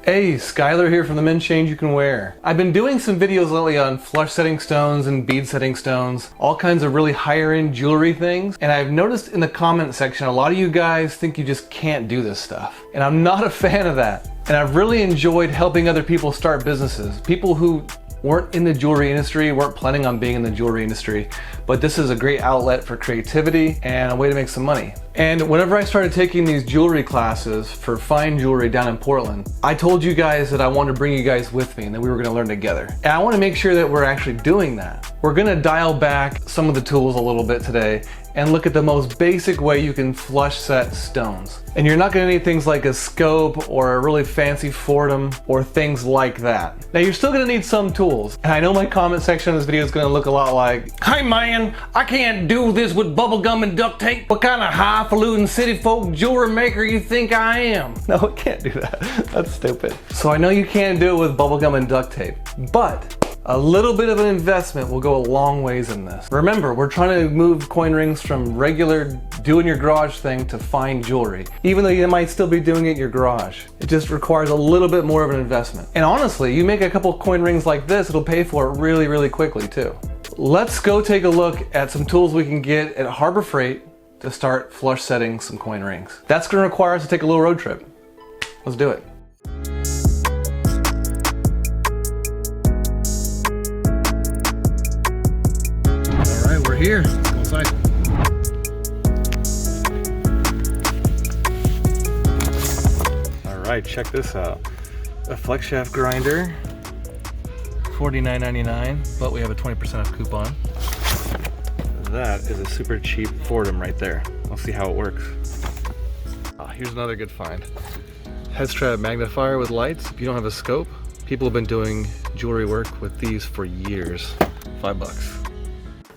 Hey, Skylar here from the men's Changeyoucanwear. I've been doing some videos lately on flush setting stones and bead setting stones, all kinds of really higher end jewelry things, and I've noticed in the comment section a lot of you guys think you just can't do this stuff. And I'm not a fan of that. And I've really enjoyed helping other people start businesses, people who weren't in the jewelry industry, weren't planning on being in the jewelry industry, but this is a great outlet for creativity and a way to make some money. And whenever I started taking these jewelry classes for fine jewelry down in Portland, I told you guys that I wanted to bring you guys with me and that we were going to learn together. And I want to make sure that we're actually doing that. We're going to dial back some of the tools a little bit today and look at the most basic way you can flush set stones. And you're not going to need things like a scope or a really fancy Fordham or things like that. Now you're still going to need some tools. And I know my comment section of this video is going to look a lot like, "Hey man, I can't do this with bubblegum and duct tape. What kind of highfalutin city folk jewelry maker you think I am?" No, I can't do that. That's stupid. So I know you can't do it with bubblegum and duct tape, but a little bit of an investment will go a long ways in this. Remember, we're trying to move coin rings from regular do-in-your-garage thing to fine jewelry. Even though you might still be doing it in your garage, it just requires a little bit more of an investment. And honestly, you make a couple coin rings like this, it'll pay for it really, really quickly too. Let's go take a look at some tools we can get at Harbor Freight to start flush setting some coin rings. That's gonna require us to take a little road trip. Let's do it. Here, let's go inside. All right, check this out. A flex shaft grinder, $49.99, but we have a 20% off coupon. That is a super cheap Fordham right there. Let's see how it works. Here's another good find. Head strap magnifier with lights. If you don't have a scope, people have been doing jewelry work with these for years. $5.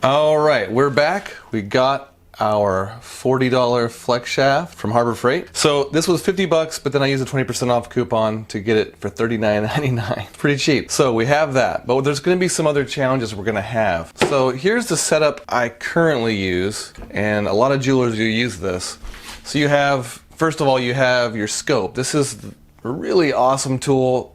All right, we're back. We got our $40 flex shaft from Harbor Freight. So this was $50, but then I used a 20% off coupon to get it for $39.99. Pretty cheap. So we have that, but there's gonna be some other challenges we're gonna have. So here's the setup I currently use, and a lot of jewelers do use this. So you have, first of all, you have your scope. This is a really awesome tool.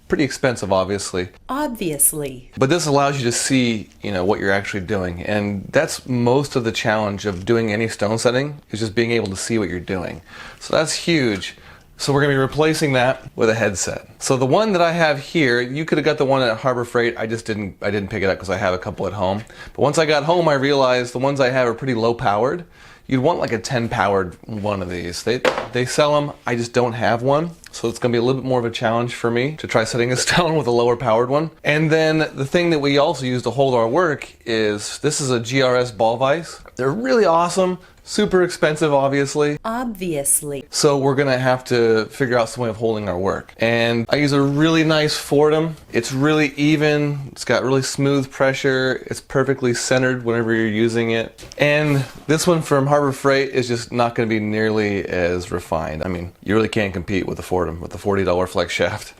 Pretty expensive, obviously. Obviously. But this allows you to see, what you're actually doing. And that's most of the challenge of doing any stone setting, is just being able to see what you're doing. So that's huge. So we're gonna be replacing that with a headset. So the one that I have here, you could have got the one at Harbor Freight. I didn't pick it up because I have a couple at home. But once I got home, I realized the ones I have are pretty low powered. You'd want like a 10 powered one of these. They sell them, I just don't have one. So it's gonna be a little bit more of a challenge for me to try setting a stone with a lower powered one. And then the thing that we also use to hold our work is, this is a GRS ball vise. They're really awesome, super expensive obviously. Obviously. So we're gonna have to figure out some way of holding our work. And I use a really nice Fordham. It's really even, it's got really smooth pressure, it's perfectly centered whenever you're using it. And this one from Harbor Freight is just not gonna be nearly as refined. I mean, you really can't compete with the Fordham, with the $40 flex shaft.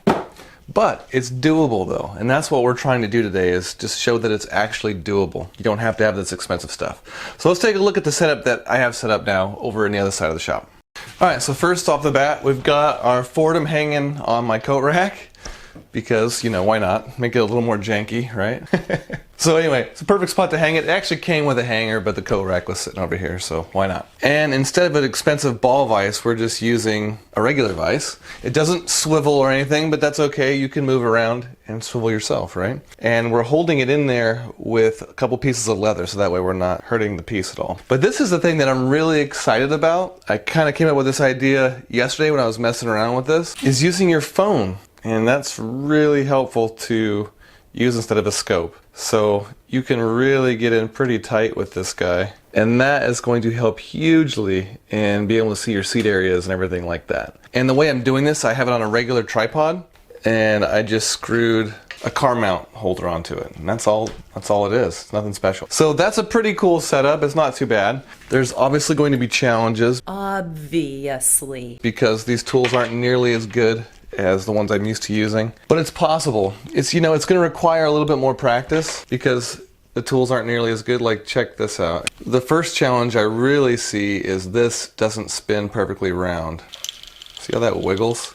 But it's doable though, and that's what we're trying to do today, is just show that it's actually doable. You don't have to have this expensive stuff. So let's take a look at the setup that I have set up now over in the other side of the shop. All right, so first off the bat, we've got our Fordham hanging on my coat rack, because, why not? Make it a little more janky, right? So anyway, it's a perfect spot to hang it. It actually came with a hanger, but the coat rack was sitting over here, so why not? And instead of an expensive ball vise, we're just using a regular vise. It doesn't swivel or anything, but that's okay. You can move around and swivel yourself, right? And we're holding it in there with a couple pieces of leather, so that way we're not hurting the piece at all. But this is the thing that I'm really excited about. I kind of came up with this idea yesterday when I was messing around with this, is using your phone. And that's really helpful to use instead of a scope. So you can really get in pretty tight with this guy. And that is going to help hugely in being able to see your seat areas and everything like that. And the way I'm doing this, I have it on a regular tripod, and I just screwed a car mount holder onto it. And that's all it is. It's nothing special. So that's a pretty cool setup. It's not too bad. There's obviously going to be challenges. Obviously. Because these tools aren't nearly as good as the ones I'm used to using. But it's possible. It's going to require a little bit more practice because the tools aren't nearly as good. Like, check this out. The first challenge I really see is this doesn't spin perfectly round. See how that wiggles?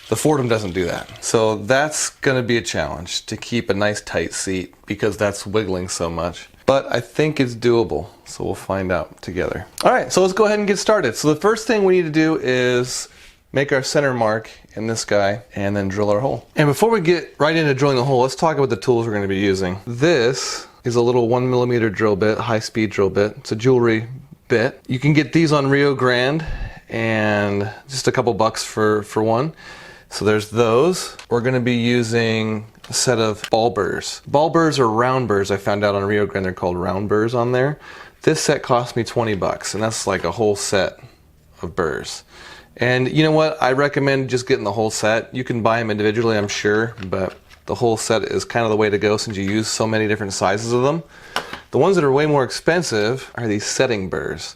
The Fordham doesn't do that. So that's gonna be a challenge to keep a nice tight seat because that's wiggling so much. But I think it's doable, so we'll find out together. All right, so let's go ahead and get started. So the first thing we need to do is make our center mark in this guy and then drill our hole. And before we get right into drilling the hole, let's talk about the tools we're gonna be using. This is a little 1mm drill bit, high-speed drill bit. It's a jewelry bit. You can get these on Rio Grande and just a couple bucks for one. So there's those. We're gonna be using a set of ball burrs. Ball burrs are round burrs. I found out on Rio Grande they're called round burrs on there. This set cost me 20 bucks and that's like a whole set of burrs. And you know what? I recommend just getting the whole set. You can buy them individually, I'm sure, but the whole set is kind of the way to go since you use so many different sizes of them. The ones that are way more expensive are these setting burrs.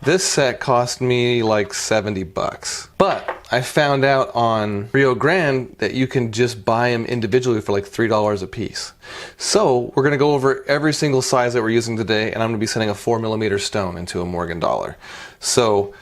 This set cost me like 70 bucks. But I found out on Rio Grande that you can just buy them individually for like $3 a piece. So we're gonna go over every single size that we're using today, and I'm gonna be setting a 4mm stone into a Morgan dollar. So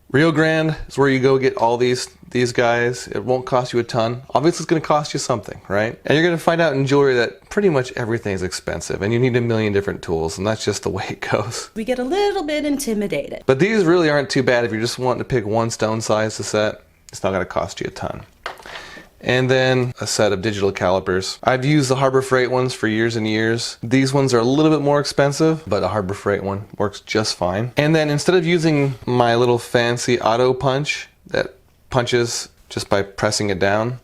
Rio Grande is where you go get all these guys. It won't cost you a ton. Obviously it's gonna cost you something, right? And you're gonna find out in jewelry that pretty much everything is expensive and you need a million different tools, and that's just the way it goes. We get a little bit intimidated. But these really aren't too bad if you're just wanting to pick one stone size to set. It's not gonna cost you a ton. And then a set of digital calipers. I've used the Harbor Freight ones for years and years. These ones are a little bit more expensive, but a Harbor Freight one works just fine. And then instead of using my little fancy auto punch that punches just by pressing it down,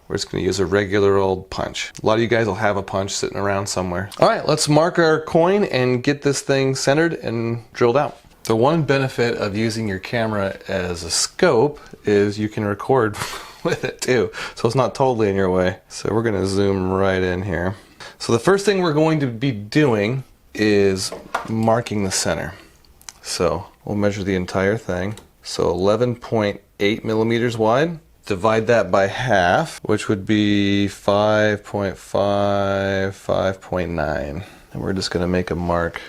we're just gonna use a regular old punch. A lot of you guys will have a punch sitting around somewhere. All right, let's mark our coin and get this thing centered and drilled out. The one benefit of using your camera as a scope is you can record with it too, so it's not totally in your way. So we're gonna zoom right in here. So the first thing we're going to be doing is marking the center. So we'll measure the entire thing. So 11.8 millimeters wide. Divide that by half, which would be 5.5, 5.9. And we're just gonna make a mark.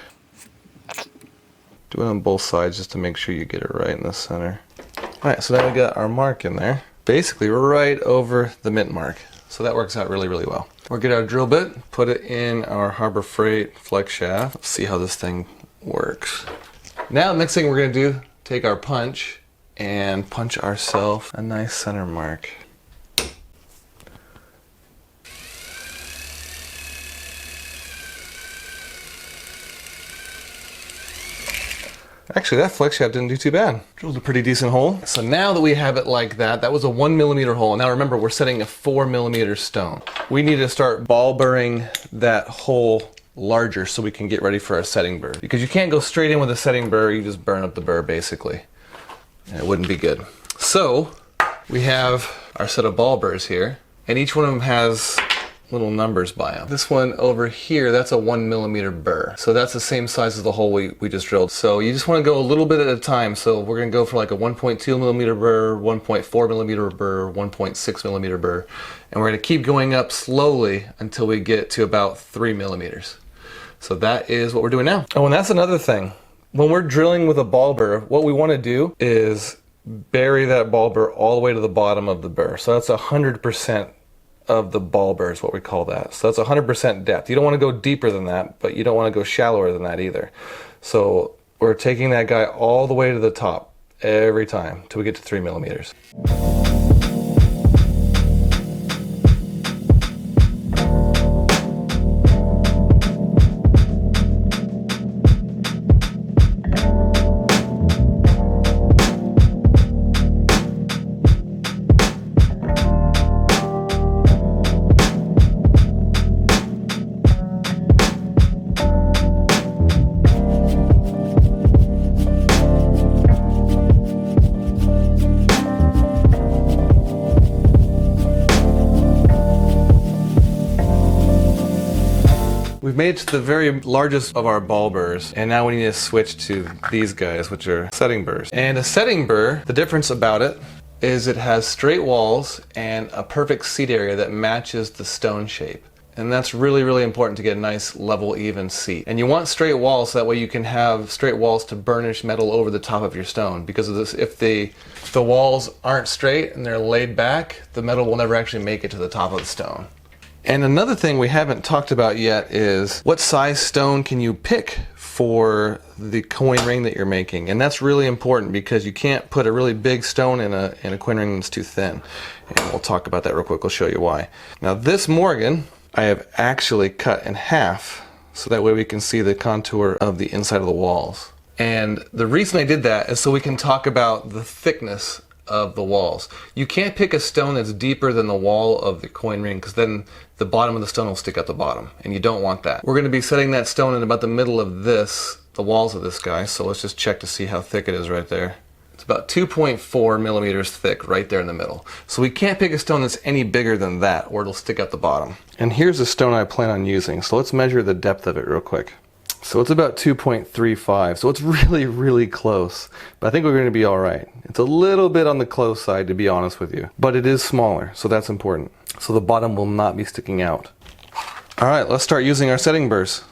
Do it on both sides just to make sure you get it right in the center. All right, so now we got our mark in there. Basically right over the mint mark. So that works out really, really well. We'll get our drill bit, put it in our Harbor Freight flex shaft. Let's see how this thing works. Now the next thing we're gonna do, take our punch and punch ourselves a nice center mark. Actually, that flex shaft didn't do too bad. Drilled a pretty decent hole. So now that we have it like that, that was a 1mm hole. Now remember, we're setting a 4mm stone. We need to start ball burring that hole larger so we can get ready for our setting burr. Because you can't go straight in with a setting burr, you just burn up the burr basically. And it wouldn't be good. So we have our set of ball burrs here, and each one of them has little numbers by them. This one over here, that's a 1mm burr. So that's the same size as the hole we just drilled. So you just want to go a little bit at a time. So we're going to go for like a 1.2mm burr, 1.4mm burr, 1.6mm burr. And we're going to keep going up slowly until we get to about 3mm. So that is what we're doing now. Oh, and that's another thing. When we're drilling with a ball burr, what we want to do is bury that ball burr all the way to the bottom of the burr. So that's 100% of the ball burr is what we call that. So that's 100% depth. You don't want to go deeper than that, but you don't want to go shallower than that either. So we're taking that guy all the way to the top every time till we get to 3mm. We've made it to the very largest of our ball burrs, and now we need to switch to these guys, which are setting burrs. And a setting burr, the difference about it is it has straight walls and a perfect seat area that matches the stone shape. And that's really, really important to get a nice, level, even seat. And you want straight walls so that way you can have straight walls to burnish metal over the top of your stone. Because of this, if the walls aren't straight and they're laid back, the metal will never actually make it to the top of the stone. And another thing we haven't talked about yet is what size stone can you pick for the coin ring that you're making. And that's really important because you can't put a really big stone in a coin ring that's too thin. And we'll talk about that real quick. I'll show you why. Now this Morgan I have actually cut in half so that way we can see the contour of the inside of the walls. And the reason I did that is so we can talk about the thickness of the walls. You can't pick a stone that's deeper than the wall of the coin ring because then the bottom of the stone will stick at the bottom, and you don't want that. We're going to be setting that stone in about the middle of the walls of this guy, so let's just check to see how thick it is right there. It's about 2.4 millimeters thick right there in the middle. So we can't pick a stone that's any bigger than that or it'll stick at the bottom. And here's the stone I plan on using, so let's measure the depth of it real quick. So it's about 2.35, so it's really, really close. But I think we're going to be all right. It's a little bit on the close side, to be honest with you. But it is smaller, so that's important. So the bottom will not be sticking out. All right, let's start using our setting burrs.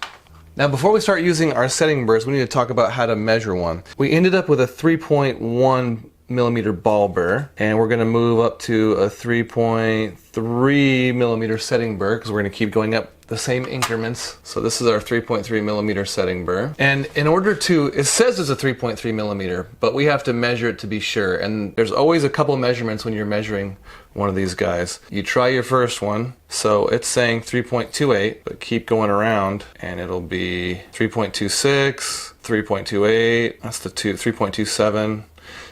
Now before we start using our setting burrs, we need to talk about how to measure one. We ended up with a 3.1 millimeter ball burr, and we're going to move up to a 3.3 millimeter setting burr because we're going to keep going up the same increments. So this is our 3.3 millimeter setting burr. And in order to, it says it's a 3.3 millimeter, but we have to measure it to be sure. And there's always a couple measurements when you're measuring one of these guys. You try your first one. So it's saying 3.28, but keep going around and it'll be 3.26, 3.28, that's the 3.27.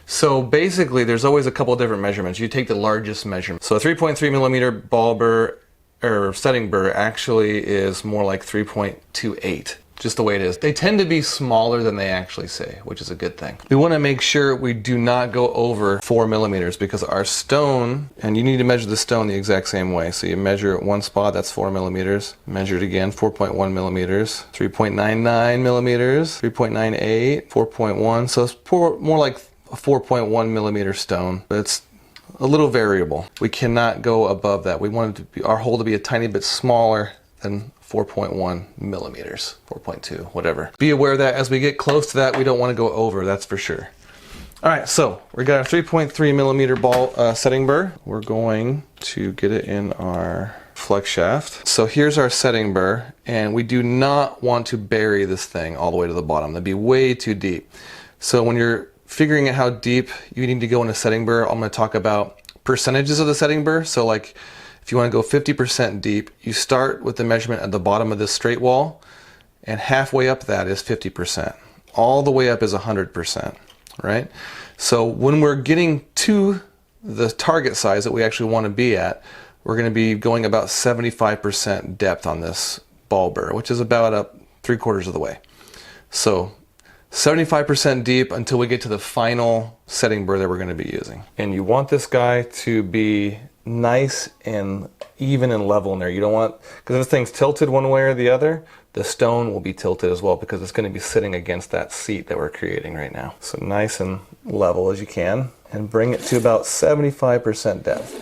So basically there's always a couple different measurements. You take the largest measurement. So a 3.3 millimeter ball burr or setting burr actually is more like 3.28, just the way it is. They tend to be smaller than they actually say, which is a good thing. We want to make sure we do not go over 4 millimeters because our stone, and you need to measure the stone the exact same way. So you measure at one spot, that's 4 millimeters. Measure it again, 4.1 millimeters, 3.99 millimeters, 3.98, 4.1. So it's more like a 4.1 millimeter stone, but it's a little variable. We cannot go above that. We want it to be, our hole to be a tiny bit smaller than 4.1 millimeters, 4.2, whatever. Be aware that as we get close to that, we don't want to go over, that's for sure. All right, so we got our 3.3 millimeter ball setting burr. We're going to get it in our flex shaft. So here's our setting burr, and we do not want to bury this thing all the way to the bottom. That'd be way too deep. So when you're figuring out how deep you need to go in a setting burr, I'm going to talk about percentages of the setting burr. So like if you want to go 50% deep, you start with the measurement at the bottom of this straight wall, and halfway up that is 50%. All the way up is 100%, right? So when we're getting to the target size that we actually want to be at, we're going to be going about 75% depth on this ball burr, which is about up 3/4 of the way. So 75% deep until we get to the final setting burr that we're going to be using. And you want this guy to be nice and even and level in there. You don't want, because if this thing's tilted one way or the other, the stone will be tilted as well because it's going to be sitting against that seat that we're creating right now. So nice and level as you can, and bring it to about 75% depth.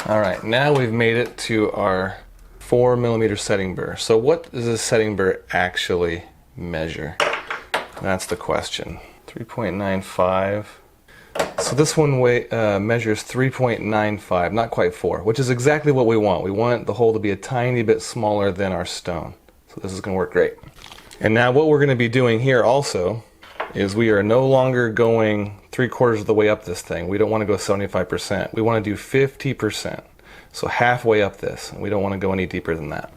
Alright, now we've made it to our 4 millimeter setting burr. So what does this setting burr actually measure? That's the question. 3.95. So this one measures 3.95, not quite 4, which is exactly what we want. We want the hole to be a tiny bit smaller than our stone. So this is going to work great. And now what we're going to be doing here also is we are no longer going 3/4 of the way up this thing. We don't want to go 75%. We want to do 50%. So halfway up this. We don't want to go any deeper than that.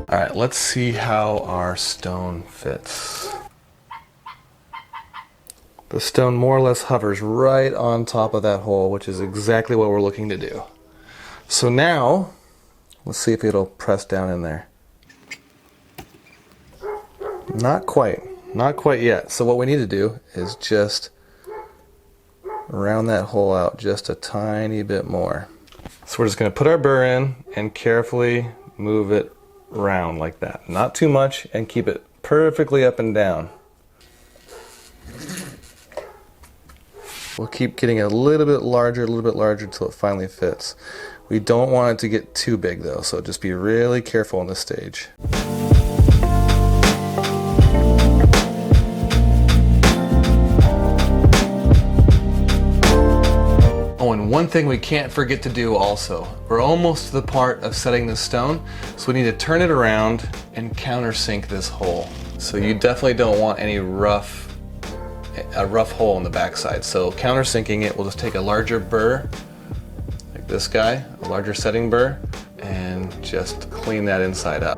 All right, let's see how our stone fits. The stone more or less hovers right on top of that hole, which is exactly what we're looking to do. So now, let's see if it'll press down in there. Not quite. Not quite yet. So what we need to do is just round that hole out just a tiny bit more. So we're just going to put our burr in and carefully move it round like that. Not too much, and keep it perfectly up and down. We'll keep getting a little bit larger until it finally fits. We don't want it to get too big though, so just be really careful on this stage. Oh, and one thing we can't forget to do also, we're almost to the part of setting the stone, so we need to turn it around and countersink this hole. So you definitely don't want any rough hole in the backside. So countersinking it, we'll just take a larger burr, like this guy, a larger setting burr, and just clean that inside up.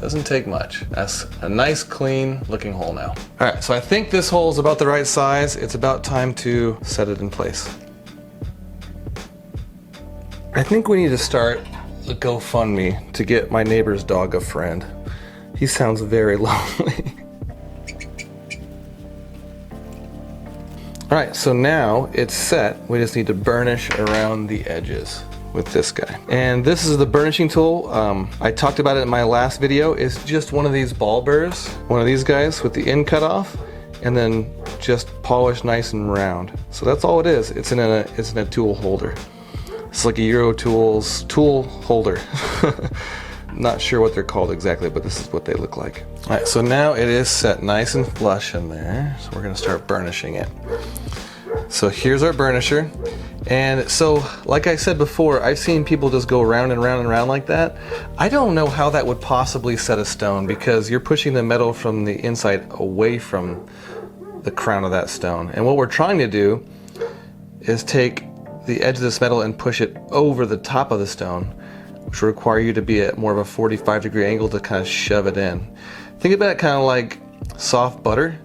Doesn't take much. That's a nice clean looking hole now. All right, so I think this hole is about the right size. It's about time to set it in place. I think we need to start a GoFundMe to get my neighbor's dog a friend. He sounds very lonely. All right, so now it's set. We just need to burnish around the edges with this guy. And this is the burnishing tool. I talked about it in my last video. It's just one of these ball burrs, one of these guys with the end cut off, and then just polished nice and round. So that's all it is. It's in a tool holder. It's like a Euro Tools tool holder. Not sure what they're called exactly, but this is what they look like. All right, so now it is set nice and flush in there. So we're gonna start burnishing it. So here's our burnisher. And so, like I said before, I've seen people just go round and round and round like that. I don't know how that would possibly set a stone, because you're pushing the metal from the inside away from the crown of that stone. And what we're trying to do is take the edge of this metal and push it over the top of the stone, which will require you to be at more of a 45-degree angle to kind of shove it in. Think about it kind of like soft butter,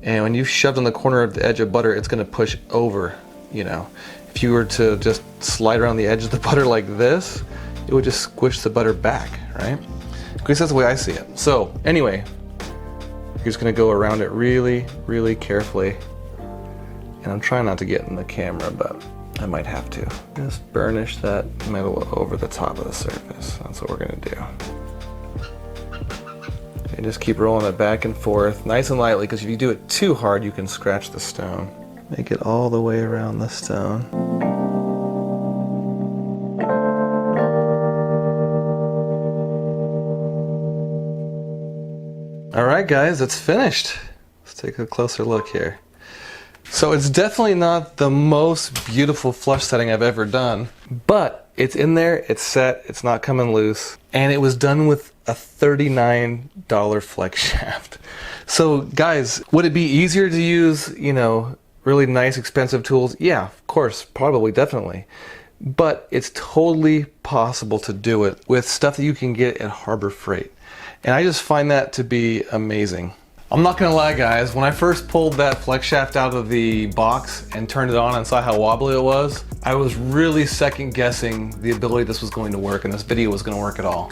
and when you shove on the corner of the edge of butter, it's going to push over, you know. If you were to just slide around the edge of the butter like this, it would just squish the butter back, right? At least that's the way I see it. So anyway, you're just going to go around it really, really carefully. And I'm trying not to get in the camera, but I might have to. Just burnish that metal over the top of the surface. That's what we're gonna do. And just keep rolling it back and forth, nice and lightly, because if you do it too hard, you can scratch the stone. Make it all the way around the stone. All right, guys, it's finished. Let's take a closer look here. So it's definitely not the most beautiful flush setting I've ever done, but it's in there, it's set, it's not coming loose, and it was done with a $39 flex shaft. So guys, would it be easier to use, you know, really nice expensive tools? Yeah, of course, probably, definitely. But it's totally possible to do it with stuff that you can get at Harbor Freight. And I just find that to be amazing. I'm not gonna lie, guys, when I first pulled that flex shaft out of the box and turned it on and saw how wobbly it was, I was really second guessing the ability this was going to work and this video was gonna work at all.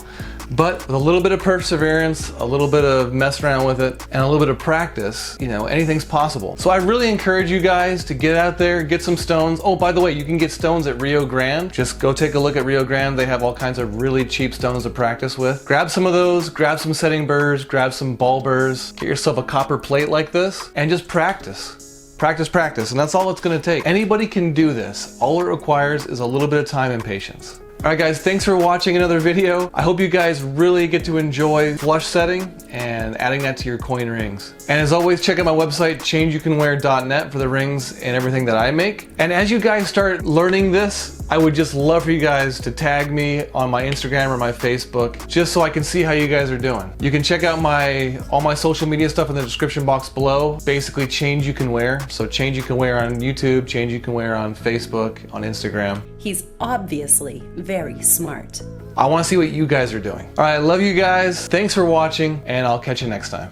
But with a little bit of perseverance, a little bit of mess around with it, and a little bit of practice, you know, anything's possible. So I really encourage you guys to get out there, get some stones. Oh, by the way, you can get stones at Rio Grande. Just go take a look at Rio Grande. They have all kinds of really cheap stones to practice with. Grab some of those, grab some setting burrs, grab some ball burrs, get yourself a copper plate like this, and just practice. Practice, practice, and that's all it's gonna take. Anybody can do this. All it requires is a little bit of time and patience. All right, guys, thanks for watching another video. I hope you guys really get to enjoy flush setting and adding that to your coin rings. And as always, check out my website, Changeyoucanwear.net, for the rings and everything that I make. And as you guys start learning this, I would just love for you guys to tag me on my Instagram or my Facebook, just so I can see how you guys are doing. You can check out all my social media stuff in the description box below. Basically, Changeyoucanwear. So Changeyoucanwear on YouTube, Changeyoucanwear on Facebook, on Instagram. He's obviously very smart. I want to see what you guys are doing. All right, love you guys. Thanks for watching, and I'll catch you next time.